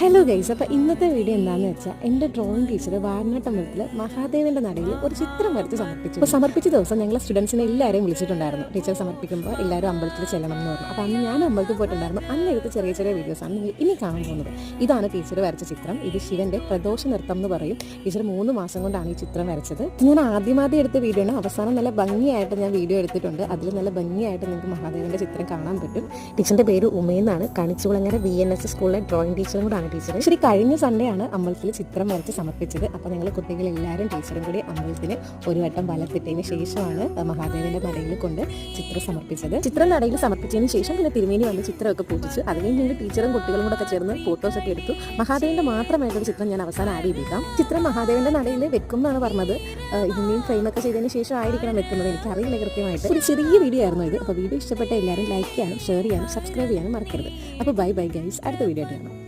Hello guys, അപ്പോൾ ഇന്നത്തെ video എന്താണെന്ന് വെച്ചാൽ എൻ്റെ ഡ്രോയിങ് ടീച്ചർ വാരണട്ടമ്പലത്തിൽ മഹാദേവൻ്റെ നടയിൽ ഒരു ചിത്രം വരച്ച് സമർപ്പിച്ചു. അപ്പോൾ സമർപ്പിച്ച ദിവസം ഞങ്ങൾ സ്റ്റുഡൻസിനെ എല്ലാവരെയും വിളിച്ചിട്ടുണ്ടായിരുന്നു. ടീച്ചർ സമർപ്പിക്കുമ്പോൾ എല്ലാവരും അമ്പലത്തിൽ ചെല്ലണം എന്ന് പറഞ്ഞു. അപ്പോൾ അന്ന് ഞാൻ അമ്പലത്തിൽ പോയിട്ടുണ്ടായിരുന്നു. അന്ന് എടുത്ത് ചെറിയ ചെറിയ വീഡിയോസാണ് നിങ്ങൾ ഇനി കാണാൻ പോകുന്നത്. ഇതാണ് ടീച്ചർ വരച്ച ചിത്രം. ഇത് ശിവൻ്റെ പ്രദോഷ നൃത്തം എന്ന് പറയും. ടീച്ചർ 3 മാസം കൊണ്ടാണ് ഈ ചിത്രം വരച്ചത്. ഞാൻ ആദ്യം എടുത്ത വീഡിയോ ആണ്. അവസാനം നല്ല ഭംഗിയായിട്ട് ഞാൻ വീഡിയോ എടുത്തിട്ടുണ്ട്. അതിൽ നല്ല ഭംഗിയായിട്ട് നിങ്ങൾക്ക് മഹാദേവൻ്റെ ചിത്രം കാണാൻ പറ്റും. ടീച്ചറിൻ്റെ പേര് ഉമേന്നാണ്. കണിച്ചുകുളങ്ങര VNS സ്കൂളിലെ ഡ്രോയിങ് ടീച്ചറും കൂടാണ് ടീച്ചർ. ശരി, കഴിഞ്ഞ സൺഡേ ആണ് അമ്പലത്തിൽ ചിത്രം വരച്ച് സമർപ്പിച്ചത്. അപ്പോൾ ഞങ്ങൾ കുട്ടികളെല്ലാവരും ടീച്ചറും കൂടി അമ്പലത്തിന് ഒരു വട്ടം വലത്തിട്ടതിന് ശേഷമാണ് മഹാദേവന്റെ നടയിൽ കൊണ്ട് ചിത്രം സമർപ്പിച്ചത്. ചിത്രം നടയിൽ സമർപ്പിച്ചതിന് ശേഷം പിന്നെ തിരുമേനി വന്ന് ചിത്രമൊക്കെ പൂജിച്ച് അത് കഴിഞ്ഞ് ഞങ്ങൾ ടീച്ചറും കുട്ടികളും കൂടെ ഒക്കെ ചേർന്ന് ഫോട്ടോസൊക്കെ എടുത്തു. മഹാദേവന്റെ മാത്രമായിട്ടൊരു ചിത്രം ഞാൻ അവസാനം ആഡ് ചെയ്തേക്കാം. ചിത്രം മഹാദേവന്റെ നടയിൽ വെക്കും എന്നാണ് പറഞ്ഞത്. ഇതിൻ്റെയും ഫ്രെയിമൊക്കെ ചെയ്തതിന് ശേഷം ആയിരിക്കണം വെക്കുന്നത്. എനിക്കറിയില്ല കൃത്യമായിട്ട്. ഒരു ചെറിയ വീഡിയോ ആയിരുന്നു ഇത്. അപ്പോൾ വീഡിയോ ഇഷ്ടപ്പെട്ട എല്ലാവരും ലൈക്ക് ചെയ്യാനും ഷെയർ ചെയ്യാനും സബ്സ്ക്രൈബ് ചെയ്യാനും മറക്കരുത്. അപ്പോൾ ബൈ ഗൈസ്, അടുത്ത വീഡിയോ ആയിട്ട് കാണാം.